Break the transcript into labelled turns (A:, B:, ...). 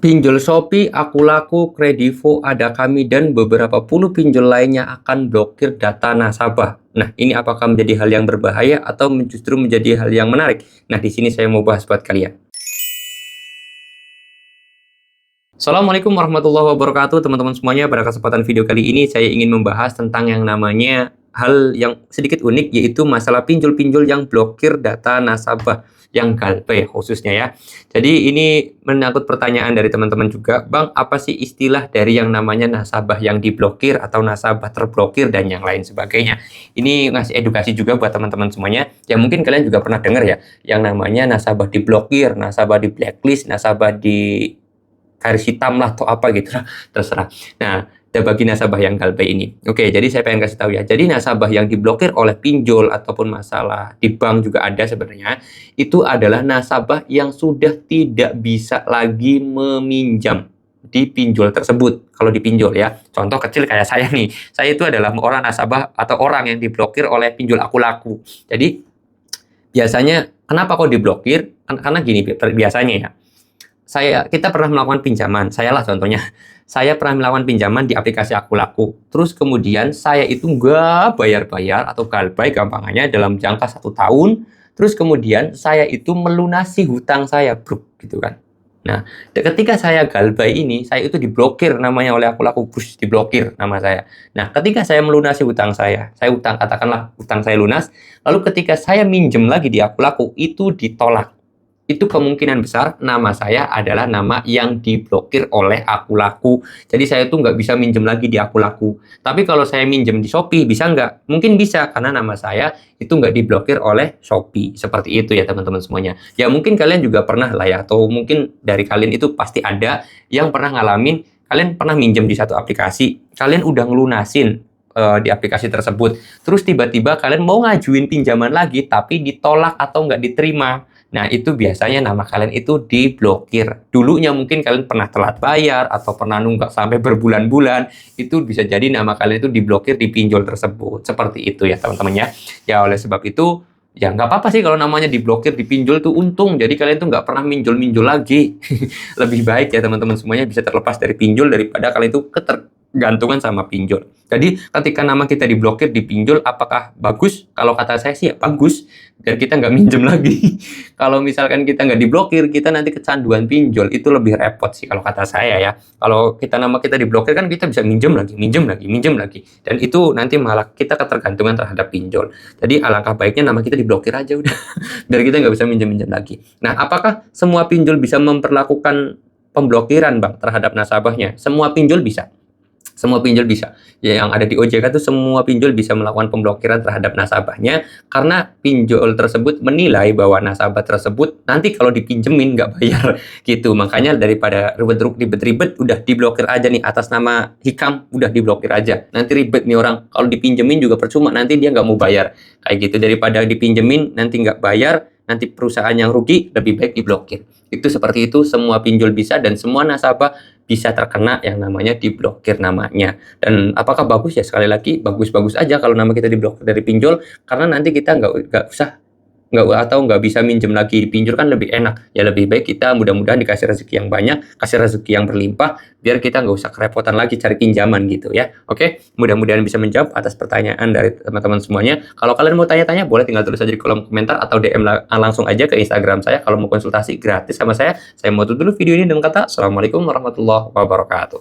A: Pinjol Shopee, Akulaku, Kredivo, Adakami, dan beberapa puluh pinjol lainnya akan blokir data nasabah. Nah, ini apakah menjadi hal yang berbahaya atau justru menjadi hal yang menarik? Nah, di sini saya mau bahas buat kalian. Assalamualaikum warahmatullahi wabarakatuh, teman-teman semuanya. Pada kesempatan video kali ini, saya ingin membahas tentang yang namanya hal yang sedikit unik, yaitu masalah pinjol-pinjol yang blokir data nasabah yang GalPay khususnya ya. Jadi ini menyangkut pertanyaan dari teman-teman juga, Bang, apa sih istilah dari yang namanya nasabah yang diblokir atau nasabah terblokir dan yang lain sebagainya. Ini ngasih edukasi juga buat teman-teman semuanya. Ya mungkin kalian juga pernah dengar ya, yang namanya nasabah diblokir, nasabah di blacklist, nasabah di garis hitam lah atau apa gitu lah, terserah. Nah, bagi nasabah yang GalPay ini. Oke, jadi saya pengen kasih tahu ya. Jadi nasabah yang diblokir oleh pinjol ataupun masalah di bank juga ada sebenarnya. Itu adalah nasabah yang sudah tidak bisa lagi meminjam di pinjol tersebut. Kalau di pinjol ya. Contoh kecil kayak saya nih. Saya itu adalah orang nasabah atau orang yang diblokir oleh pinjol Akulaku. Jadi biasanya kenapa kok diblokir? Karena gini biasanya ya. Kita pernah melakukan pinjaman, saya lah contohnya. Saya pernah melakukan pinjaman di aplikasi Akulaku. Terus kemudian saya itu nggak bayar-bayar atau GalPay gampangannya dalam jangka 1 tahun. Terus kemudian saya itu melunasi hutang saya, bro, gitu kan. Nah, ketika saya GalPay ini, saya itu diblokir namanya oleh Akulaku, push, diblokir nama saya. Nah, ketika saya melunasi hutang saya hutang, katakanlah hutang saya lunas, lalu ketika saya minjem lagi di Akulaku, itu ditolak. Itu kemungkinan besar nama saya adalah nama yang diblokir oleh Akulaku. Jadi saya tuh nggak bisa minjem lagi di Akulaku. Tapi kalau saya minjem di Shopee, bisa nggak? Mungkin bisa, karena nama saya itu nggak diblokir oleh Shopee. Seperti itu ya teman-teman semuanya. Ya mungkin kalian juga pernah lah ya, atau mungkin dari kalian itu pasti ada yang pernah ngalamin, kalian pernah minjem di satu aplikasi, kalian udah ngelunasin di aplikasi tersebut. Terus tiba-tiba kalian mau ngajuin pinjaman lagi, tapi ditolak atau nggak diterima. Nah, itu biasanya nama kalian itu diblokir. Dulunya mungkin kalian pernah telat bayar atau pernah nunggak sampai berbulan-bulan. Itu bisa jadi nama kalian itu diblokir di pinjol tersebut. Seperti itu ya teman-teman ya. Ya oleh sebab itu, ya nggak apa-apa sih kalau namanya diblokir di pinjol tuh untung. Jadi kalian tuh nggak pernah minjol-minjol lagi. Lebih baik ya teman-teman semuanya bisa terlepas dari pinjol daripada kalian itu ketergantungan sama pinjol. Jadi ketika nama kita diblokir di pinjol, apakah bagus? Kalau kata saya sih ya bagus, biar kita nggak minjem lagi. Kalau misalkan kita nggak diblokir, kita nanti kecanduan pinjol, itu lebih repot sih kalau kata saya ya. Kalau nama kita diblokir kan kita bisa minjem lagi, minjem lagi, minjem lagi. Dan itu nanti malah kita ketergantungan terhadap pinjol. Jadi alangkah baiknya nama kita diblokir aja udah, biar kita nggak bisa minjem-minjem lagi. Nah, apakah semua pinjol bisa memperlakukan pemblokiran, Bang, terhadap nasabahnya? Semua pinjol bisa. Semua pinjol bisa. Ya, yang ada di OJK itu semua pinjol bisa melakukan pemblokiran terhadap nasabahnya karena pinjol tersebut menilai bahwa nasabah tersebut nanti kalau dipinjemin nggak bayar gitu. Makanya daripada ribet-ribet udah diblokir aja nih atas nama Hikam, udah diblokir aja. Nanti ribet nih orang, kalau dipinjemin juga percuma, nanti dia nggak mau bayar. Kayak gitu, daripada dipinjemin nanti nggak bayar, nanti perusahaan yang rugi, lebih baik diblokir. Itu seperti itu, semua pinjol bisa dan semua nasabah bisa terkena yang namanya diblokir namanya. Dan apakah bagus ya? Sekali lagi, bagus-bagus aja kalau nama kita diblokir dari pinjol, karena nanti kita nggak bisa minjem lagi di pinjol, kan lebih enak. Ya lebih baik kita mudah-mudahan dikasih rezeki yang banyak, kasih rezeki yang berlimpah, biar kita nggak usah kerepotan lagi cari pinjaman gitu ya. Oke, mudah-mudahan bisa menjawab atas pertanyaan dari teman-teman semuanya. Kalau kalian mau tanya-tanya, boleh tinggal tulis aja di kolom komentar atau DM langsung aja ke Instagram saya kalau mau konsultasi gratis sama saya. Saya mau tutup dulu video ini dengan kata Assalamualaikum warahmatullahi wabarakatuh.